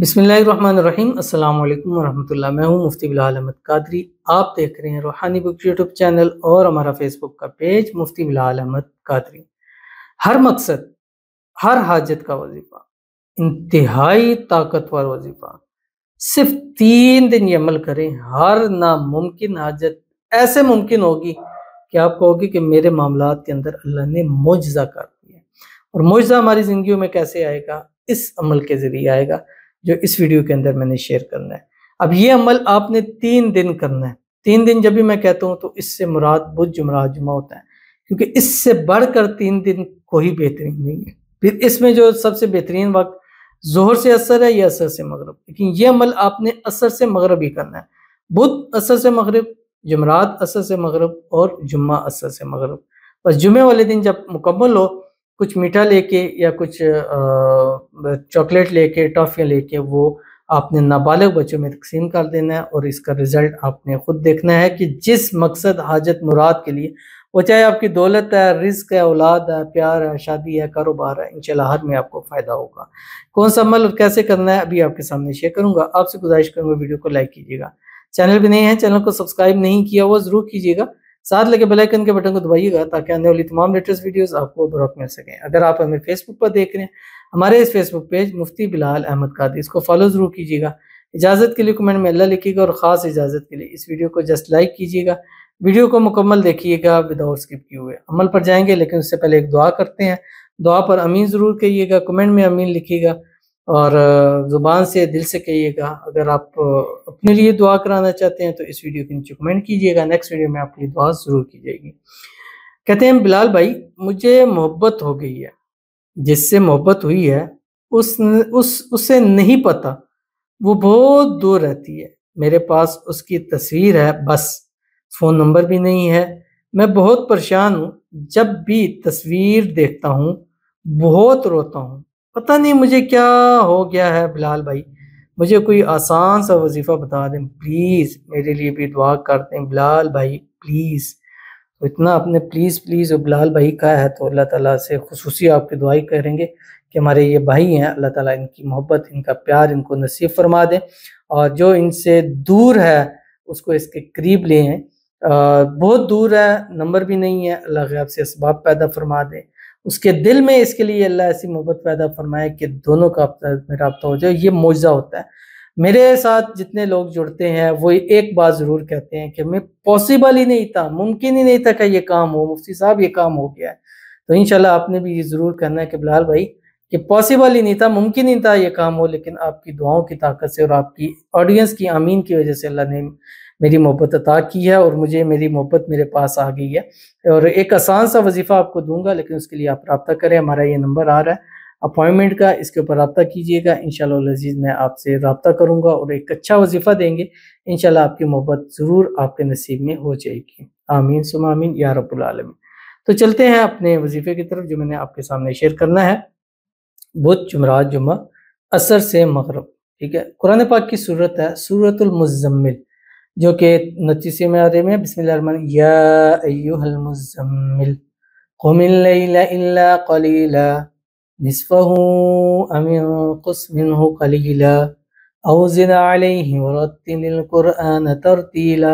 बिस्मिल्लाहिर्रहमानिर्रहीम अस्सलाम वालेकुम वरहमतुल्लाह। मैं हूं मुफ्ती बिलाल अहमद कादरी। आप देख रहे हैं रूहानी बुक यूट्यूब चैनल और हमारा फेसबुक का पेज मुफ्ती बिलाल अहमद कादरी। हर मकसद, हर हाजत का वजीफा, इंतहाई ताकतवर वजीफा, सिर्फ 3 दिन ये अमल करें, हर नामुमकिन हाजत ऐसे मुमकिन होगी कि आप कहोगे कि मेरे मामलात के अंदर अल्लाह ने मुआजिज़ा कर दिया। और मुआजिज़ा हमारी ज़िंदगियों में कैसे आएगा? इस अमल के ज़रिए आएगा जो इस वीडियो के अंदर मैंने शेयर करना है। अब ये अमल आपने 3 दिन करना है। 3 दिन जब भी मैं कहता हूँ तो इससे मुराद बुध, जुमेरात, जुमा होता है, क्योंकि इससे बढ़कर 3 दिन कोई बेहतरीन नहीं है। फिर इसमें जो सबसे बेहतरीन वक्त ज़ोहर से असर है या असर से मगरिब, लेकिन ये अमल आपने असर से मगरिब ही करना है। बुध असर से मगरिब, जुमेरात असर से मगरिब और जुम्मा असर से मगरिब। बस जुमे वाले दिन जब मुकम्मल हो, कुछ मीठा लेके या कुछ चॉकलेट लेके, टॉफ़ियाँ लेके वो आपने नाबालिग बच्चों में तक़सीम कर देना है और इसका रिज़ल्ट आपने खुद देखना है कि जिस मकसद, हाजत, मुराद के लिए, वो चाहे आपकी दौलत है, रिज़्क है, औलाद है, प्यार है, शादी है, कारोबार है, इंशाल्लाह हर में आपको फ़ायदा होगा। कौन सा अमल और कैसे करना है अभी आपके सामने शेयर करूँगा। आपसे गुज़ारिश करूँगा वीडियो को लाइक कीजिएगा। चैनल पे नए हैं, चैनल को सब्सक्राइब नहीं किया हुआ ज़रूर कीजिएगा। साथ लगे बेल आइकन के बटन को दबाइएगा ताकि आने वाली तमाम लेटेस्ट वीडियोस आपको बर वक्त मिल सकें। अगर आप हमें फेसबुक पर देख रहे हैं, हमारे इस फेसबुक पेज मुफ्ती बिलाल अहमद कादरी, इसको फॉलो ज़रूर कीजिएगा। इजाज़त के लिए कमेंट में अल्लाह लिखिएगा और ख़ास इजाज़त के लिए इस वीडियो को जस्ट लाइक कीजिएगा। वीडियो को मुकम्मल देखिएगा विदाउट स्किप किए हुए। अमल पर जाएंगे लेकिन उससे पहले एक दुआ करते हैं। दुआ पर आमीन ज़रूर कहिएगा, कमेंट में आमीन लिखिएगा और ज़ुबान से, दिल से कहिएगा। अगर आप अपने लिए दुआ कराना चाहते हैं तो इस वीडियो के नीचे कमेंट कीजिएगा, नेक्स्ट वीडियो में आपके लिए दुआ ज़रूर की जाएगी। कहते हैं बिलाल भाई, मुझे मोहब्बत हो गई है, जिससे मोहब्बत हुई है उसे नहीं पता वो बहुत दूर रहती है। मेरे पास उसकी तस्वीर है बस, फ़ोन नंबर भी नहीं है। मैं बहुत परेशान हूँ, जब भी तस्वीर देखता हूँ बहुत रोता हूँ। पता नहीं मुझे क्या हो गया है बिलाल भाई, मुझे कोई आसान सा वजीफ़ा बता दें प्लीज़, मेरे लिए भी दुआ कर दें बिलाल भाई प्लीज़। तो इतना आपने प्लीज़ प्लीज़ और बिलाल भाई कहा है तो अल्लाह ताला से खुसूसी आपकी दुआई करेंगे कि हमारे ये भाई हैं, अल्लाह ताला इनकी मोहब्बत, इनका प्यार इनको नसीब फरमा दें और जो इनसे दूर है उसको इसके करीब ले आएँ। बहुत दूर है, नंबर भी नहीं है, अल्लाह ग़ैब से असबाब पैदा फरमा दे। उसके दिल में इसके लिए अल्लाह ऐसी मोहब्बत पैदा फरमाए कि दोनों का आपस में राब्ता हो जाए। ये मौजज़ा होता है। मेरे साथ जितने लोग जुड़ते हैं वो एक बात ज़रूर कहते हैं कि मैं पॉसिबल ही नहीं था, मुमकिन ही नहीं था कि ये काम हो, मुफ्ती साहब ये काम हो गया है। तो इंशाल्लाह आपने भी ये ज़रूर करना है कि बिलाल भाई, कि पॉसिबल ही नहीं था, मुमकिन ही था ये काम हो, लेकिन आपकी दुआओं की ताकत से और आपकी ऑडियंस की आमीन की वजह से अल्लाह ने मेरी मोहब्बत अता की है और मुझे मेरी मोहब्बत मेरे पास आ गई है। और एक आसान सा वजीफ़ा आपको दूँगा, लेकिन उसके लिए आप राब्ता करें। हमारा ये नंबर आ रहा है अपॉइंटमेंट का, इसके ऊपर राब्ता कीजिएगा। इंशाअल्लाह अज़ीज़ मैं आपसे राब्ता करूँगा और एक अच्छा वजीफ़ा देंगे। इंशाअल्लाह आपकी मोहब्बत ज़रूर आपके नसीब में हो जाएगी। आमीन सुम्मा आमीन या रब्बुल आलमीन। तो चलते हैं अपने वजीफ़े की तरफ जो मैंने आपके सामने शेयर करना है। बुध, जुमेरात, जुम्मा, असर से मगरिब, ठीक है। कुरान पाक की सूरत है सूरतुल मुज़्ज़म्मिल, जो कि 29 में आरे में या अय्युहल मुज़्ज़म्मिल कुमिल लैला इल्ला क़लीला निस्फ़हु अव इंक़ुस मिन्हु क़लीला औ ज़िद अलैहि वरत्तिलिल क़ुरआन तरतीला।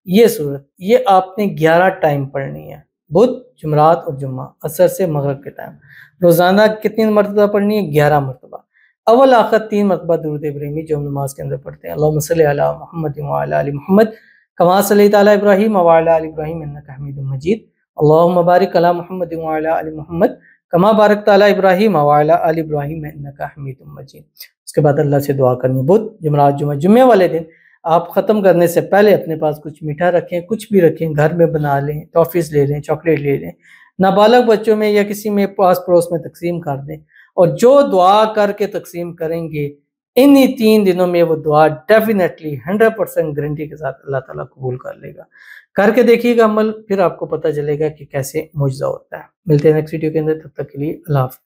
ये सूरत ये आपने 11 टाइम पढ़नी है, बुध, जुमेरात और जुम्मा, असर से मगरिब के टाइम। रोज़ाना कितनी मरतबा पढ़नी है? 11 मरतबा। अव्वल आखिर 3 मरतबा दुरूद इब्राहिमी जो हम नमाज के अंदर पढ़ते हैं। अल्लाहुम्मा सल्लि अला मुहम्मद व अला आलि मुहम्मद कमा सल्लैता अला इब्राहीम व अला आलि इब्राहीम इन्नका हमीदुम मजीद। अल्लाहुम्मा बारिक अला मुहम्मद व अला आलि मुहम्मद कमा बारकता अला इब्राहीम व अला आलि इब्राहीम इन्नका हमीदुम मजीद। उसके बाद अल्लाह से दुआ करनी। बुध, जुमेरात, जुम्मा, जुम्मे वाले दिन आप ख़त्म करने से पहले अपने पास कुछ मीठा रखें, कुछ भी रखें, घर में बना लें, टॉफ़ीज़ ले लें, चॉकलेट ले लें, नाबालग बच्चों में या किसी में पास पड़ोस में तकसीम कर दें। और जो दुआ करके तकसीम करेंगे इन्हीं 3 दिनों में वो दुआ डेफिनेटली 100% गारंटी के साथ अल्लाह ताला कबूल कर लेगा। करके देखिएगा अमल, फिर आपको पता चलेगा कि कैसे मुआजिज़ा होता है। मिलते हैं नेक्स्ट वीडियो के अंदर, तब तक के लिए अल्लाह हाफ़िज़।